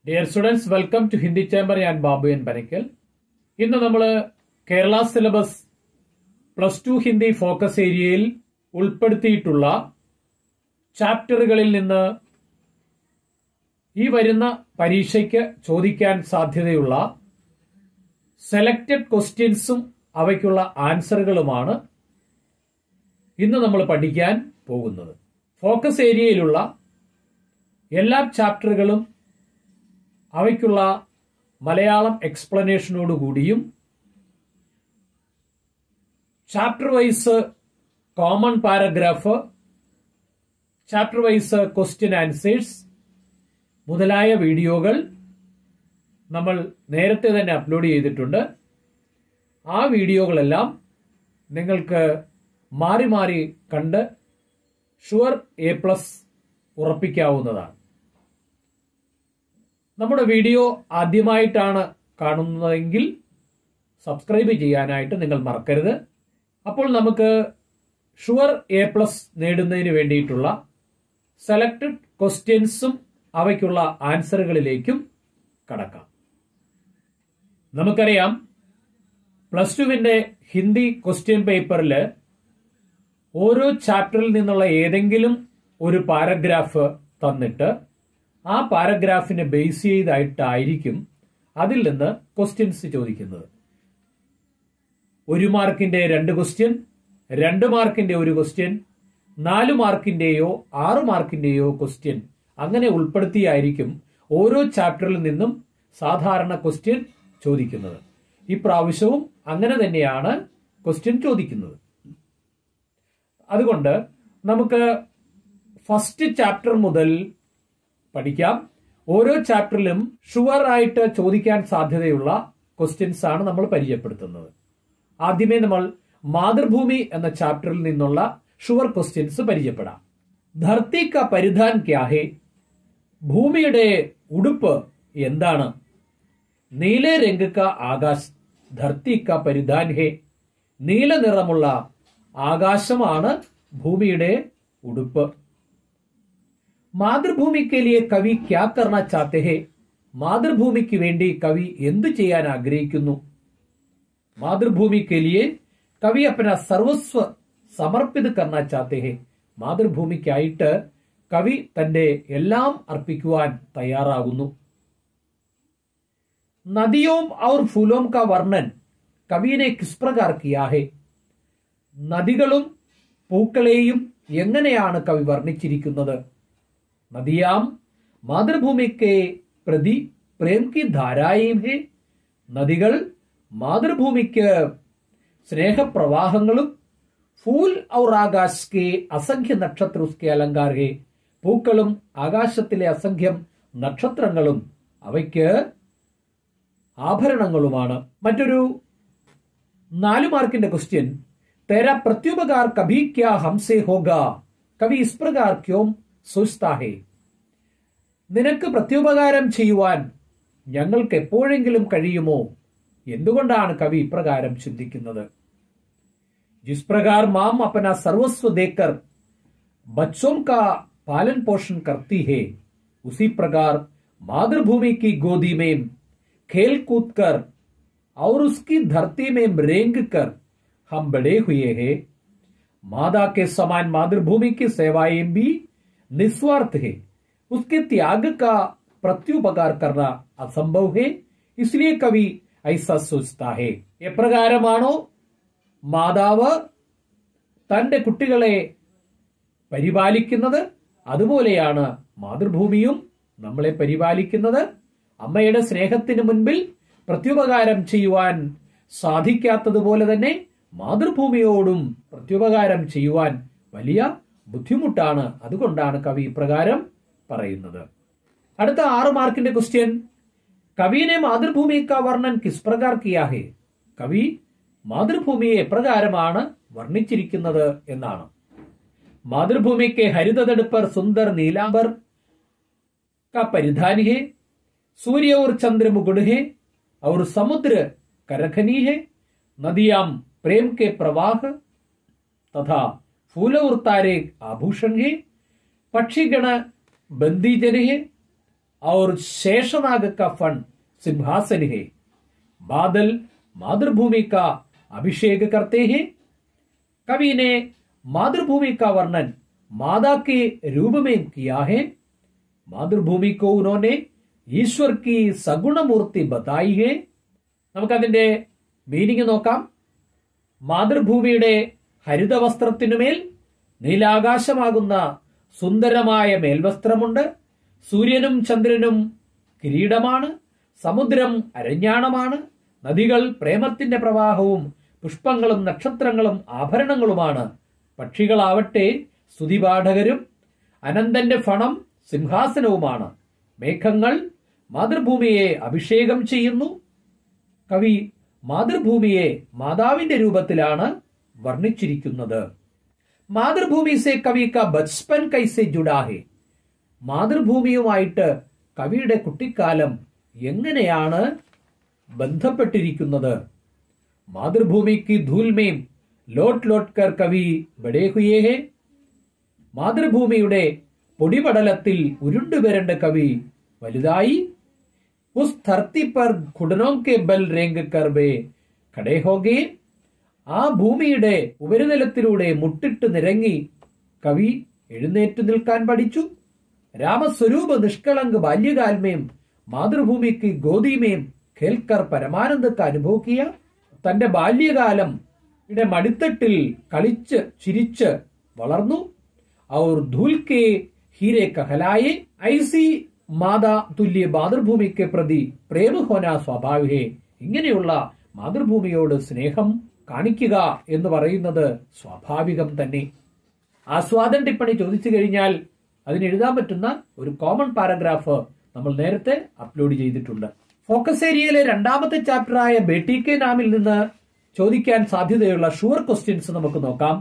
Dear students, welcome to Hindi chamber. ഞാൻ Babu N Panakkal. ഇന്ന് നമ്മൾ കേരള സിലബസ് +2 ഹിന്ദി ഫോക്കസ് ഏരിയയിൽ ഉൾപ്പെടുത്തിയിട്ടുള്ള ചാപ്റ്ററുകളിൽ നിന്ന് ഈ വരുന്ന പരീക്ഷയ്ക്ക് ചോദിക്കാൻ സാധ്യതയുള്ള സെലക്റ്റഡ് ക്വസ്റ്റ്യൻസും അവയ്ക്കുള്ള ആൻസറുകളുമാണ് ഇന്ന് നമ്മൾ പഠിക്കാൻ പോകുന്നത്. ഫോക്കസ് ഏരിയയിലുള്ള എല്ലാ ചാപ്റ്ററുകളും അവയ്ക്കുള്ള മലയാളം എക്സ്പ്ലനേഷനോടുകൂടിയും chapter wise common paragraph, chapter wise question answers മുതലായ വീഡിയോകൾ നമ്മൾ നേരത്തെ തന്നെ അപ്ലോഡ് ചെയ്തിട്ടുണ്ട്. ആ വീഡിയോകളെല്ലാം നിങ്ങൾക്ക് മാറി മാറി കണ്ട് ഷുവർ A+ ഉറപ്പിക്കാവുന്നതാണ്. നമ്മുടെ വീഡിയോ ആദ്യമായിട്ടാണ് കാണുന്നതെങ്കിൽ സബ്സ്ക്രൈബ് ചെയ്യാനായിട്ട് നിങ്ങൾ മറക്കരുത്. അപ്പോൾ നമുക്ക് ഷുവർ A+ നേടുന്നതിന് വേണ്ടിയിട്ടുള്ള സെലക്റ്റഡ് ക്വസ്റ്റ്യൻസും അവയ്ക്കുള്ള ആൻസറുകളിലേക്കും കടക്കാം. നമുക്കറിയാം, +2വിന്റെ ഹിന്ദി ക്വസ്റ്റ്യൻ പേപ്പറിൽ ഓരോ ചാപ്റ്ററിൽ നിന്നുള്ള ഏതെങ്കിലും ഒരു പാരഗ്രാഫ് തന്നിട്ട് ആ പാരഗ്രാഫിനെ ബേസ് ചെയ്തായിട്ടായിരിക്കും അതിൽ നിന്ന് ക്വസ്റ്റ്യൻസ് ചോദിക്കുന്നത്. 1 മാർക്കിന്റെ 2 ക്വസ്റ്റ്യൻ, 2 മാർക്കിന്റെ 1 ക്വസ്റ്റ്യൻ, 4 മാർക്കിന്റെയോ 6 മാർക്കിന്റെയോ ക്വസ്റ്റ്യൻ അങ്ങനെ ഉൾപ്പെടുത്തിയായിരിക്കും ഓരോ ചാപ്റ്ററിൽ നിന്നും സാധാരണ ക്വസ്റ്റ്യൻ ചോദിക്കുന്നത്. ഇപ്രാവശ്യവും അങ്ങനെ തന്നെയാണ് ക്വസ്റ്റ്യൻ ചോദിക്കുന്നത്. അതുകൊണ്ട് നമുക്ക് ഫസ്റ്റ് ചാപ്റ്റർ മുതൽ പഠിക്കാം. ഓരോ ചാപ്റ്ററിലും ഷുവർ ആയിട്ട് ചോദിക്കാൻ സാധ്യതയുള്ള ക്വസ്റ്റ്യൻസ് ആണ് നമ്മൾ പരിചയപ്പെടുത്തുന്നത്. ആദ്യമേ നമ്മൾ മാതൃഭൂമി എന്ന ചാപ്റ്ററിൽ നിന്നുള്ള ഷുവർ ക്വസ്റ്റ്യൻസ് പരിചയപ്പെടാം. ധർത്തി കാ പരിധാൻ ക്യാ ഹേ? ഭൂമിയുടെ ഉടുപ്പ് എന്താണ്? നീല രംഗ് കാ ആകാശ് ധർത്തി കാ പരിധാൻ ഹേ. നീല നിറമുള്ള ആകാശമാണ് ഭൂമിയുടെ ഉടുപ്പ്. മാതൃഭൂമിക്ക് ലിയെ കവി ക്യാ കർണ ചാത്തെ ഹേ? മാതൃഭൂമിക്ക് വേണ്ടി കവി എന്തു ചെയ്യാൻ ആഗ്രഹിക്കുന്നു? മാതൃഭൂമിക്ക് ലിയെ കവി അപ്പന സർവസ്വ സമർപ്പിത് കർണ ചാത്തെ ഹേ. മാതൃഭൂമിക്കായിട്ട് കവി തന്റെ എല്ലാം അർപ്പിക്കുവാൻ തയ്യാറാകുന്നു. നദിയോം ഔർ ഫൂലോം കാ വർണ്ണൻ കവിനെ കിസ് പ്രകാർ കിയാ ഹേ? നദികളും പൂക്കളെയും എങ്ങനെയാണ് കവി വർണ്ണിച്ചിരിക്കുന്നത്? നദിയാം മാതൃഭൂമിക്ക് പ്രതി പ്രേം കി ധാരായും ഹേ. നദികൾ മാതൃഭൂമിക്ക് സ്നേഹപ്രവാഹങ്ങളും, ഫൂൽ ഔർ ആകാശ് കെ അസംഖ്യ നക്ഷത്ര ഉസ്കെ അലങ്കാർ ഹേ. പൂക്കളും ആകാശത്തിലെ അസംഖ്യം നക്ഷത്രങ്ങളും അവയ്ക്ക് ആഭരണങ്ങളുമാണ്. മറ്റൊരു 4 മാർക്കിന്റെ ക്വസ്റ്റ്യൻ, तेरा प्रत्युपकार कभी क्या हमसे होगा कवि इस प्रकार क्यों सोचता है? നിനക്ക് പ്രത്യുപകാരം ചെയ്യുവാൻ ഞങ്ങൾക്ക് എപ്പോഴെങ്കിലും കഴിയുമോ? എന്തുകൊണ്ടാണ് കവി ഇപ്രകാരം ചിന്തിക്കുന്നത്? ജിസ് പ്രകാർ മാം അപ്പന സർവസ്വ ദേക്കർ ബച്ചോം കാ പാലൻ പോഷൺ കർത്തി ഹേ, ഉസി പ്രകാർ മാതൃഭൂമി की गोदी में खेल कूद कर और उसकी धरती में रेंग कर हम बड़े हुए हैं. मादा के समान मातृभूमि की सेवाएं भी निस्वार्थ है. उसके त्याग का प्रत्युपकार करना असंभव है. इसलिए कवि ऐसा सोचता है. എപ്രകാരമാണോ മാതാവ് തന്റെ കുട്ടികളെ പരിപാലിക്കുന്നത്, അതുപോലെയാണ് മാതൃഭൂമിയും നമ്മളെ പരിപാലിക്കുന്നത്. അമ്മയുടെ സ്നേഹത്തിന് മുൻപിൽ പ്രത്യുപകാരം ചെയ്യുവാൻ സാധിക്കാത്തതുപോലെ തന്നെ മാതൃഭൂമിയോടും പ്രത്യുപകാരം ചെയ്യുവാൻ വലിയ ബുദ്ധിമുട്ടാണ്. അതുകൊണ്ടാണ് കവി ഇപ്രകാരം പറയുന്നത്. അടുത്ത 6 മാർക്കിന്റെ ക്വസ്റ്റ്യൻ, കവിനെ മാതൃഭൂമി കാ വർണ്ണൻ കിസ് പ്രകാർ കിയാ ഹേ? കവി മാതൃഭൂമിയെ എപ്രകാരമാണ് വർണ്ണിച്ചിരിക്കുന്നത് എന്നാണ്. മാതൃഭൂമിക്ക് ഹരിതതട് पर सुंदर नीलांबर का परिधान है. सूर्य और चंद्र मुकुट है और समुद्र करखनी है. नदियां प्रेम के प्रवाह तथा फूल और तारे आभूषण है. पक्षीगण बंदीजन है और शेषनाग का फण सिंहासन है। बादल मातृभूमि का अभिषेक करते हैं। कवि ने मातृभूमि का वर्णन मादा के रूप में किया है। मातृभूमि को उन्होंने ईश्वर की सगुण मूर्ति बताई है. നമുക്കതിന്റെ മീനിങ് നോക്കാം. മാതൃഭൂമിയുടെ ഹരിതവസ്ത്രത്തിനുമേൽ നീലാകാശമാകുന്ന സുന്ദരമായ മേൽവസ്ത്രമുണ്ട്. സൂര്യനും ചന്ദ്രനും കിരീടമാണ്. സമുദ്രം അരഞ്ഞാണമാണ്. നദികൾ പ്രേമത്തിന്റെ പ്രവാഹവും പുഷ്പങ്ങളും നക്ഷത്രങ്ങളും ആഭരണങ്ങളുമാണ്. പക്ഷികളാവട്ടെ സ്തുതിപാഠകരും അനന്തന്റെ ഫണം സിംഹാസനവുമാണ്. മേഘങ്ങൾ മാതൃഭൂമിയെ അഭിഷേകം ചെയ്യുന്നു. കവി മാതൃഭൂമിയെ മാതാവിന്റെ രൂപത്തിലാണ് വർണ്ണിച്ചിരിക്കുന്നത്. മാതൃഭൂമി സെ കവി കാ ബച്പൻ കൈസെ ജുഡാ ഹെ. മാതൃഭൂമിയുമായിട്ട് കവിയുടെ കുട്ടിക്കാലം എങ്ങനെയാണ് ബന്ധപ്പെട്ടിരിക്കുന്നത്? മാതൃഭൂമി കി ധൂൽ മേം ലോട്ട് ലോട്ട് കർ കവി ബഡേ ഹുയേ ഹെ. മാതൃഭൂമിയുടെ പൊടിപടലത്തിൽ ഉരുണ്ടുവരേണ്ട കവി വലുതായി. ഉസ് ധർത്തി പർ ഘുടനോं के बल रेंग कर वे खड़े हो गए. ആ ഭൂമിയുടെ ഉപരിതലത്തിലൂടെ മുട്ടിട്ട് നിരങ്ങി കവി എഴുന്നേറ്റ് നിൽക്കാൻ പഠിച്ചു. രാമസ്വരൂപ നിഷ്കളങ്ക് ബാല്യകാൽമേം മാതൃഭൂമിക്ക് ഗോദീമേം ഖേൽക്കർ പരമാനന്ദക്ക് അനുഭവിക്കുക. തന്റെ ബാല്യകാലം മടിത്തട്ടിൽ കളിച്ച് ചിരിച്ച് വളർന്നു. और धूल के हीरे कहलाए. ऐसी മാതാ തുല്യ മാതൃഭൂമിക്ക് പ്രതി പ്രേമ ഹോന സ്വാഭാവിക. ഇങ്ങനെയുള്ള മാതൃഭൂമിയോട് സ്നേഹം കാണിക്കുക എന്ന് പറയുന്നത് സ്വാഭാവികം തന്നെ. ആസ്വാദൻ ടിപ്പണി ചോദിച്ചു കഴിഞ്ഞാൽ അതിന് എഴുതാൻ പറ്റുന്ന ഒരു കോമൺ പാരഗ്രാഫ് നമ്മൾ നേരത്തെ അപ്ലോഡ് ചെയ്തിട്ടുണ്ട്. ഫോക്കസ് ഏരിയയിലെ രണ്ടാമത്തെ ചാപ്റ്ററായ ബേട്ടി കെ നാമിൽ നിന്ന് ചോദിക്കാൻ സാധ്യതയുള്ള ഷുവർ ക്വസ്റ്റ്യൻസ് നമുക്ക് നോക്കാം.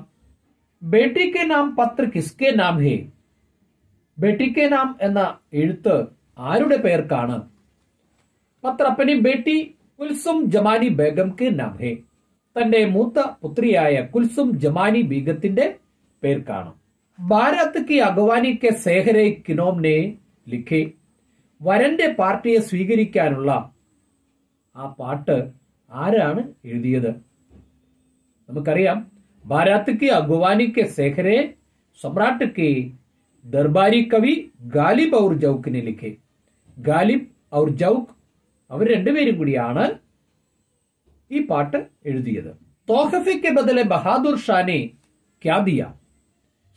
ബേട്ടി കെ നാം പത്ര കിസ്കെ നാം ഹേ. ബേട്ടി കെ നാം എന്ന എഴുത്ത് ആരുടെ പേർക്കാണ്? പത്ര അപ്പനി ബേട്ടി കുൽസും ജമാനി ബേഗം കെ നാം ഹേ. തന്റെ മൂത്ത പുത്രിയായ കുൽസും ജമാനി ബീഗത്തിന്റെ പേർക്കാണ്. ഭാരത് കി അഗവാനി കെ സേഹരെ കിനോം നെ ലിഖേ. വരന്റെ പാർട്ടിയെ സ്വീകരിക്കാനുള്ള ആ പാട്ട് ആരാണ് എഴുതിയത്? നമുക്കറിയാം, ഭാരത് കി അഗവാനി കെ സേഹരെ സമ്രാട്ട് കെ ദർബാരി കവി ഗാലിബ് ഔർ ജൗക്കിനെ ലിഖേ. ഗാലിബ് ഔർ ജൗക്ക് അവർ രണ്ടുപേരും കൂടിയാണ് ഈ പാട്ട് എഴുതിയത്. തോഹഫയ്ക്ക് ബദലെ ബഹാദൂർ ഷാനെ ക്യാ ദിയ.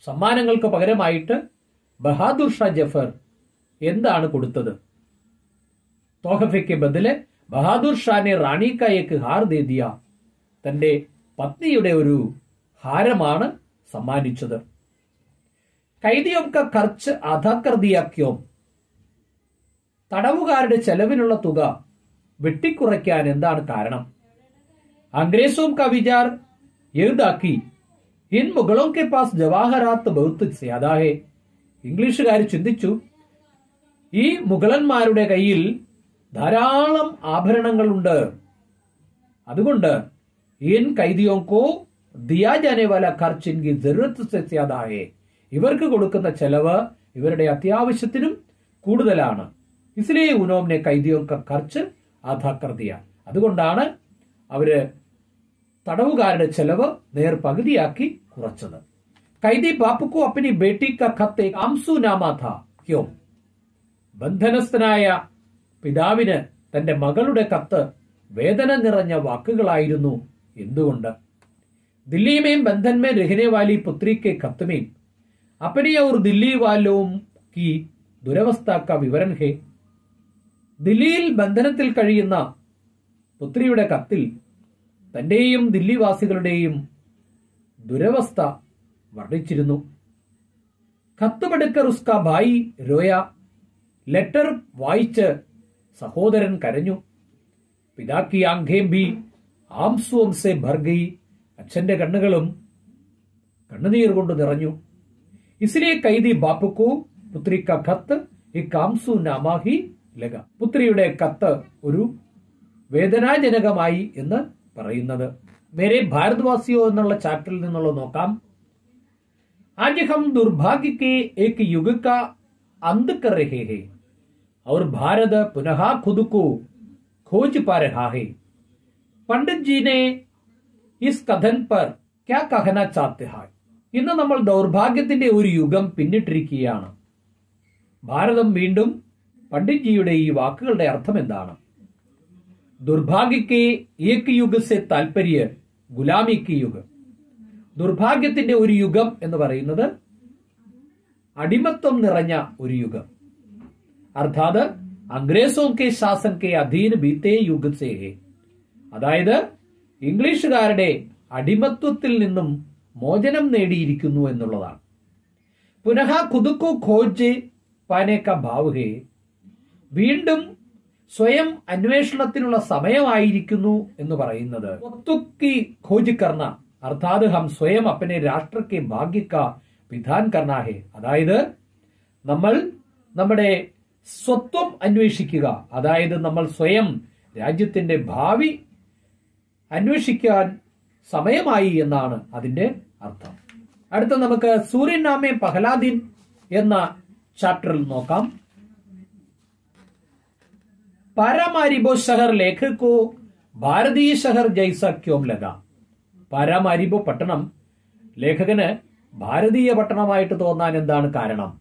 സമ്മാനങ്ങൾക്ക് പകരമായിട്ട് ബഹാദൂർ ഷാ ജഫർ എന്താണ് കൊടുത്തത്? തോഹഫയ്ക്ക് ബദലെ ബഹാദൂർ ഷാനെ റാണി കാ ഏക് ഹാർ ദേ ദിയ. തന്റെ പത്നിയുടെ ഒരു ഹാരമാണ് സമ്മാനിച്ചത്. കൈദിയോം കാ ഖർച്ച് ആധാ കർ ദിയ ക്യോം. തടവുകാരുടെ ചെലവിനുള്ള തുക വെട്ടിക്കുറയ്ക്കാൻ എന്താണ് കാരണം? അംഗ്രേസോം കാ വിചാർ യഹ് ഇൻ മുഗളോं के पास ജവാഹറാത്ത് ബഹുത്ത് സ്യാദാ ഹെ. ഇംഗ്ലീഷുകാർ ചിന്തിച്ചു, ഈ മുഗളന്മാരുടെ കയ്യിൽ ധാരാളം ആഭരണങ്ങളുണ്ട്, അതുകൊണ്ട് ഇൻ കൈദിയോं को दिया जाने वाला खर्च इनकी जरूरत से ज्यादा है. ഇവർക്ക് കൊടുക്കുന്ന ചെലവ് ഇവരുടെ അത്യാവശ്യത്തിനും കൂടുതലാണ്. इसलिए उन्होंने കൈദിയോं का खर्च आधा कर दिया. അതുകൊണ്ടാണ് അവര് തടവുകാരുടെ ചെലവ് നേർ പകുതിയാക്കി കുറച്ചത്. കൈദി ബാപ്പുക്കു അപ്പനി ബേട്ടി കാ ഖത്ത് ആംസു നാമാ ഥാ ക്യോ. ബന്ധനസ്ഥനായ പിതാവിന് തന്റെ മകളുടെ കത്ത് വേദന നിറഞ്ഞ വാക്കുകളായിരുന്നു. എന്തുകൊണ്ട്? दिल्ली में बंधन में रहने वाली पुत्री के खत में अपने और दिल्ली वालों की दुरवस्था का विवरण है. ദില്ലിയിൽ ബന്ധനത്തിൽ കഴിയുന്ന പുത്രിയുടെ കത്തിൽ തന്റെയും ദില്ലിവാസികളുടെയും ദുരവസ്ഥ വർണ്ണിച്ചിരുന്നു. ഖത്ത് പഠിക്കർ ഉസ്കാ ഭായി രോയ. ലെറ്റർ വായിച്ച് സഹോദരൻ കരഞ്ഞു. പിതാക്കി ആംഖേം ഭി ആംസും സെ ഭർ ഗയി. അച്ഛന്റെ കണ്ണുകളും കണ്ണുനീർ കൊണ്ട് നിറഞ്ഞു. ഇസ്ലിയെ കൈദി ബാപ്പുക്കു പുത്രി കാ ഖത്ത് ഏക് ആംസു നാമാ ഹി ലഗ. പുത്രിയുടെ കത്ത് ഒരു വേദനാജനകമായി എന്ന് പറയുന്നത്. മേരെ ഭാരതവാസിയോ എന്നുള്ള ചാപ്റ്ററിൽ നിന്നുള്ള നോക്കാം. ആജ് ഹം ദുർഭാഗ്യ കെ ഏക് യുഗ് കാ അന്ത് കർ രഹേ ഹേ. और भारत पुनः खुद को खोज पा रहा है। पंडित जी ने इस कथन पर क्या कहना चाहते हैं? ഇന്ന് നമ്മൾ ദൗർഭാഗ്യത്തിന്റെ ഒരു യുഗം പിന്നിട്ടിരിക്കുകയാണ്. ഭാരതം വീണ്ടും പണ്ഡിറ്റ് ജിയുടെ ഈ വാക്കുകളുടെ അർത്ഥം എന്താണ്? ദുർഭാഗ്യക്ക് ഏക് യുഗ് സെ താൽപര്യ ഗുലാമിക്ക് യുഗ്. ദുർഭാഗ്യത്തിന്റെ ഒരു യുഗം എന്ന് പറയുന്നത് അടിമത്വം നിറഞ്ഞ ഒരു യുഗം. അർത്ഥാത് അംഗ്രേസോ കെ ശാസൻ കെ അധീൻ ബീത്തേ യുഗ് സേ ഹെ. അതായത് ഇംഗ്ലീഷുകാരുടെ അടിമത്വത്തിൽ നിന്നും മോചനം നേടിയിരിക്കുന്നു എന്നുള്ളതാണ്. പുനഃ ഖുദ് ഖോജ് പാനെ കാ ഭാവ് ഹെ. വീണ്ടും സ്വയം അന്വേഷണത്തിനുള്ള സമയമായിരിക്കുന്നു എന്ന് പറയുന്നത് സ്വത്തുക്കി ഖോജ് കർണ, അർത്ഥാത് ഹം സ്വയം അപ്പനെ രാഷ്ട്ര കെ ഭാഗ്യ കാ വിധാൻ കർണ ഹെ. അതായത് നമ്മൾ നമ്മുടെ സ്വത്വം അന്വേഷിക്കുക, അതായത് നമ്മൾ സ്വയം രാജ്യത്തിന്റെ ഭാവി അന്വേഷിക്കാൻ സമയമായി എന്നാണ് അതിന്റെ അർത്ഥം. അടുത്ത നമുക്ക് സൂര്യനാമേ പഹലാദിൻ എന്ന ചാപ്റ്ററിൽ നോക്കാം. പാരാമാരിബോ ഷഹർ ലേഖകോ ഭാരതീയ ഷഹർ ജൈസ ക്യോം ലഗ. പാരാമാരിബോ പട്ടണം ലേഖകന് ഭാരതീയ പട്ടണമായിട്ട് തോന്നാൻ എന്താണ് കാരണം?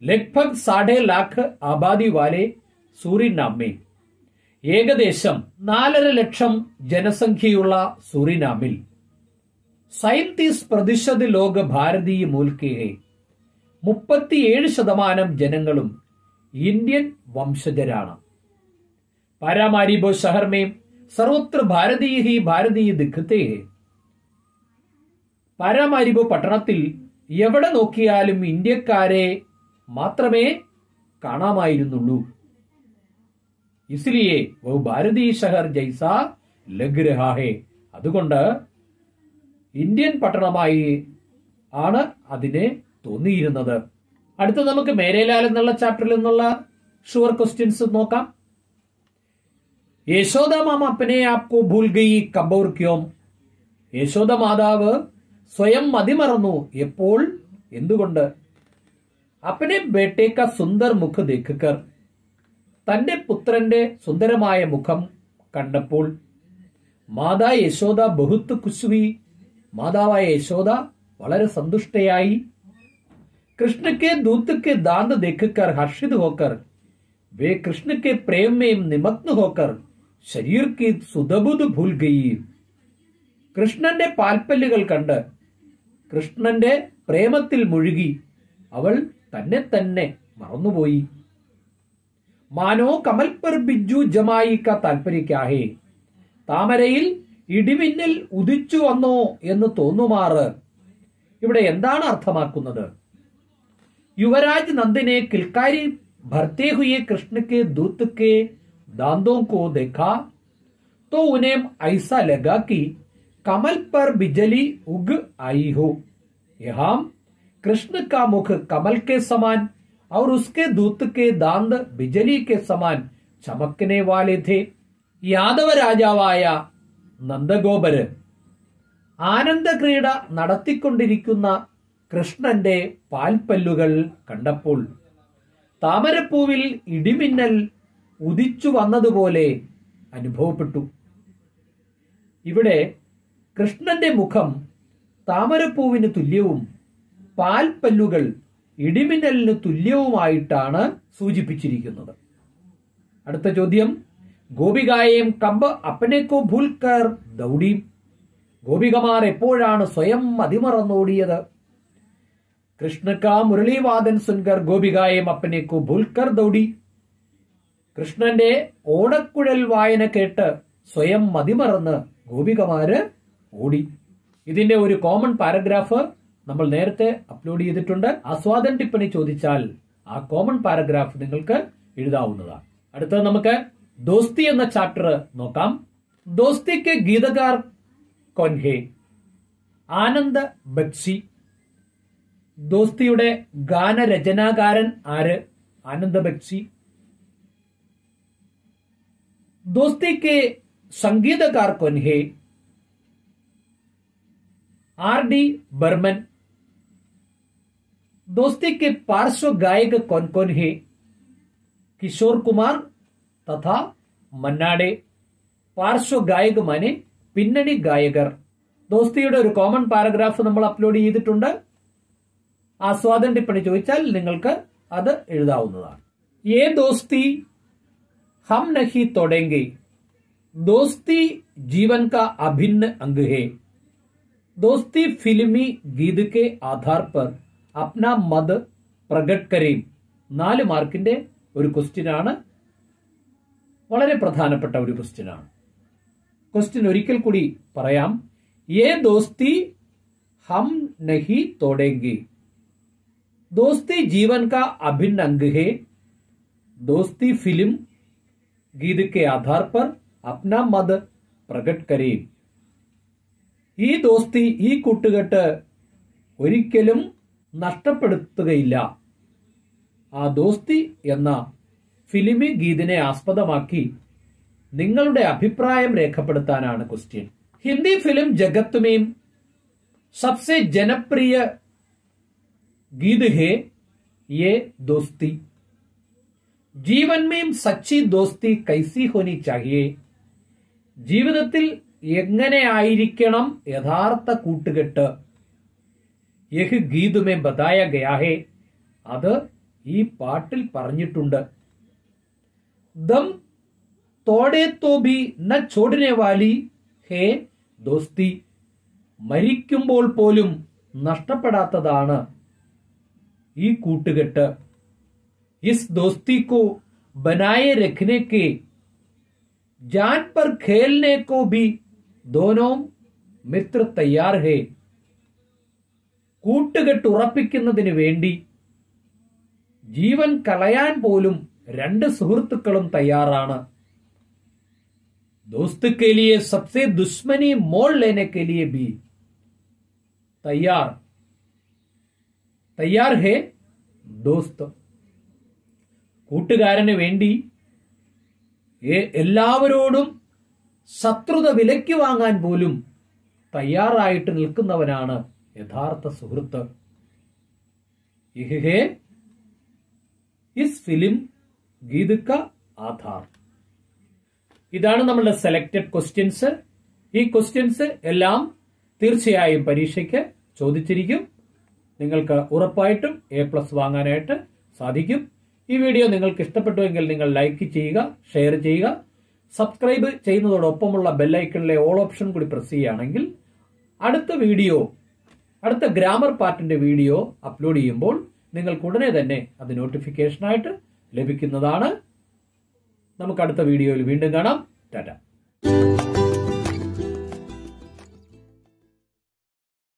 ലഗ്ഭഗ് 1.5 लाख ആബാദി വാലെ സൂറിനാം മേ. ഏകദേശം 4.5 ലക്ഷം ജനസംഖ്യയുള്ള സൂറിനാമിൽ 37% ലോക ഭാരതീയ മൂൽ കെ ഹെ. 37% ജനങ്ങളും ഇന്ത്യൻ വംശജരാണ്. പാരാമാരിബോ ഷഹർ മേ സർവത്ര ഭാരതീയ ഹി ഭാരതീയ ദിഖത്തെ ഹെ. പാരാമാരിബോ പട്ടണത്തിൽ എവിടെ നോക്കിയാലും ഇന്ത്യക്കാരെ മാത്രമേ കാണാമായിരുന്നുള്ളൂ. ഇസ്ലിയെ വോ ഭാരതീയ ഷഹർ ജൈസ ലഗ് രഹാ ഹെ. അതുകൊണ്ട് ഇന്ത്യൻ പട്ടണമായി ആണ് അതിനെ തോന്നിയിരുന്നത്. അടുത്ത നമുക്ക് മേരേലാൽ എന്നുള്ള ചാപ്റ്ററിൽ നിന്നുള്ള ഷുവർ ക്വസ്റ്റ്യൻസ് നോക്കാം. യശോദ മാമ അപ്പനെ ആപ്കോ ഭൂൽ ഗയി കബ് ഔർ ക്യോം. യശോദ മാതാവ് സ്വയം മതിമറന്നു. എപ്പോൾ? എന്തുകൊണ്ട്? അപ്പനെ ബേട്ടെ കാ സുന്ദർ മുഖ് ദേഖ്കർ. തന്റെ പുത്രന്റെ സുന്ദരമായ മുഖം കണ്ടപ്പോൾ. മാതാ യശോദ ബഹുത്ത് ഖുശ്. മാതാവായ യശോദ വളരെ സന്തുഷ്ടയായി. कृष्ण के दूत के दांत देखकर हर्षित होकर वे कृष्ण के प्रेम में निमग्न होकर शरीर की सुधबुद भूल गई. കൃഷ്ണന്റെ പാൽപ്പല്ലുകൾ കണ്ട് കൃഷ്ണന്റെ പ്രേമത്തിൽ മുഴുകി അവൾ തന്നെ തന്നെ മറന്നുപോയി. മാനോ കമൽ പർ ബിജു ജമായി കാ താൽപര്യ ക്യാ ഹേ. താമരയിൽ ഇടിമിന്നൽ ഉദിച്ചു വന്നോ എന്ന് തോന്നുമാറ്. ഇവിടെ എന്താണ് അർത്ഥമാക്കുന്നത്? युवराज नंद ने किलकारी भरते हुए कृष्ण के दूत के दांतों को देखा तो उन्हें ऐसा लगा कि कमल पर बिजली उग आई हो. यहाँ कृष्ण का मुख कमल के समान और उसके दूत के दांत बिजली के समान चमकने वाले थे. यादव രാജാവായ നന്ദഗോപര് ആനന്ദ ക്രീഡ നടത്തിക്കൊണ്ടിരിക്കുന്ന കൃഷ്ണന്റെ പാൽപ്പല്ലുകൾ കണ്ടപ്പോൾ താമരപ്പൂവിൽ ഇടിമിന്നൽ ഉദിച്ചു വന്നതുപോലെ അനുഭവപ്പെട്ടു. ഇവിടെ കൃഷ്ണന്റെ മുഖം താമരപ്പൂവിന് തുല്യവും പാൽപ്പല്ലുകൾ ഇടിമിന്നലിന് തുല്യവുമായിട്ടാണ് സൂചിപ്പിച്ചിരിക്കുന്നത്. അടുത്ത ചോദ്യം. ഗോപികായേം കബ് അപ്പനെക്കോ ഭൂൽക്കർ ദൗഡി. ഗോപികമാർ എപ്പോഴാണ് സ്വയം മതിമറന്നോടിയത്? कृष्ण का मुरली वादन सुनकर गोपिकाएं अपने को भूलकर दौड़ी. കൃഷ്ണന്റെ ഓടക്കുഴൽ വായന കേട്ട് സ്വയം മതിമറന്ന് ഗോപികമാര് ഓടി. ഇതിന്റെ ഒരു കോമൺ പാരഗ്രാഫ് നമ്മൾ നേരത്തെ അപ്ലോഡ് ചെയ്തിട്ടുണ്ട്. ആസ്വാദൻ ടിപ്പണി ചോദിച്ചാൽ ആ കോമൺ പാരഗ്രാഫ് നിങ്ങൾക്ക് എഴുതാവുന്നതാണ്. അടുത്തത് നമുക്ക് ദോസ്തി എന്ന ചാപ്റ്റർ നോക്കാം. ദോസ്തിക്ക് ഗീതകാർ കൊൻഹെ. ആനന്ദ ബക്ഷി. ദോസ്തിയുടെ ഗാനരചനാകാരൻ ആര്? ആനന്ദ ബക്ഷി. दोस्ती के संगीतकार कौन है? आर.डी. बर्मन. दोस्ती के पार्श्व गायक कौन कौन है? किशोर कुमार तथा മന്നാടെ. പാർശ്വഗായകമാനെ പിന്നണി ഗായകർ. ദോസ്തിയുടെ ഒരു കോമൺ പാരഗ്രാഫ് നമ്മൾ അപ്ലോഡ് ചെയ്തിട്ടുണ്ട്. ആസ്വാദൻ ടിപ്പണി ചോദിച്ചാൽ നിങ്ങൾക്ക് അത് എഴുതാവുന്നതാണ്. ये दोस्ती हम नहीं तोड़ेंगे, दोस्ती जीवन का अभिन्न अंग है. दोस्ती फिल्मी गीत के आधार पर अपना मत प्रकट करें. 4 മാർക്കിന്റെ ഒരു ക്വസ്റ്റ്യൻ ആണ്. വളരെ പ്രധാനപ്പെട്ട ഒരു ക്വസ്റ്റ്യൻ ആണ്. ക്വസ്റ്റ്യൻ ഒരിക്കൽ കൂടി പറയാം. ये दोस्ती हम नहीं तोड़ेंगे, दोस्ती जीवन का अभिन्न अंग है. दोस्ती फिल्म गीत के आधार पर अपना मत प्रकट करें. ഈ ദോസ്തി, ഈ കൂട്ടുകെട്ട് ഒരിക്കലും നഷ്ടപ്പെടുത്തുകയില്ല. ആ ദോസ്തി എന്ന ഫിലിമി ഗീതിനെ ആസ്പദമാക്കി നിങ്ങളുടെ അഭിപ്രായം രേഖപ്പെടുത്താനാണ് ക്വസ്റ്റ്യൻ. ഹിന്ദി ഫിലിം ജഗത്ത് में सबसे जनप्रिय गीत है ये दोस्ती. जीवन में सच्ची दोस्ती कैसी होनी चाहिए. ജീവിതത്തിൽ എങ്ങനെ ആയിരിക്കണം യഥാർത്ഥ കൂട്ടുകെട്ട്. യഹ് ഗീത് में बताया गया है. അത് ഈ പാട്ടിൽ പറഞ്ഞിട്ടുണ്ട്. ദം തോടെ തോ ഭി ന ചോടനെ വാലി ഹേ ദോസ്തി. മരിക്കുമ്പോൾ പോലും നഷ്ടപ്പെടാത്തതാണ് ഈ കൂട്ടുകെട്ട്. ഇസ് दोस्ती को बनाए रखने के जान पर खेलने को भी दोनों मित्र तैयार है. കൂട്ടുകെട്ട് ഉറപ്പിക്കുന്നതിന് വേണ്ടി ജീവൻ കളയാൻ പോലും 2 സുഹൃത്തുക്കളും തയ്യാറാണ്. दोस्त के लिए सबसे दुश्मनी मोल लेने के लिए भी तैयार है दोस्त. കൂട്ടുകാരന് വേണ്ടി എല്ലാവരോടും ശത്രുത വിലയ്ക്ക് വാങ്ങാൻ പോലും തയ്യാറായിട്ട് നിൽക്കുന്നവനാണ് യഥാർത്ഥ സുഹൃത്ത്. യഹ് ഇസ് ഫിലിം ഗീത് കാ ആധാർ. ഇതാണ് നമ്മളുടെ സെലക്ടഡ് ക്വസ്റ്റ്യൻസ്. ഈ ക്വസ്റ്റ്യൻസ് എല്ലാം തീർച്ചയായും പരീക്ഷയ്ക്ക് ചോദിച്ചിരിക്കും. നിങ്ങൾക്ക് ഉറപ്പായിട്ടും A+ വാങ്ങാനായിട്ട് സാധിക്കും. ഈ വീഡിയോ നിങ്ങൾക്ക് ഇഷ്ടപ്പെട്ടുവെങ്കിൽ നിങ്ങൾ ലൈക്ക് ചെയ്യുക, ഷെയർ ചെയ്യുക. സബ്സ്ക്രൈബ് ചെയ്യുന്നതോടൊപ്പമുള്ള ബെല്ലൈക്കണിലെ ഓൾ ഓപ്ഷൻ കൂടി പ്രസ് ചെയ്യുകയാണെങ്കിൽ അടുത്ത ഗ്രാമർ പാർട്ടിന്റെ വീഡിയോ അപ്ലോഡ് ചെയ്യുമ്പോൾ നിങ്ങൾക്ക് ഉടനെ തന്നെ അത് നോട്ടിഫിക്കേഷനായിട്ട് ലഭിക്കുന്നതാണ്. നമുക്ക് അടുത്ത വീഡിയോയിൽ വീണ്ടും കാണാം. ടാറ്റ.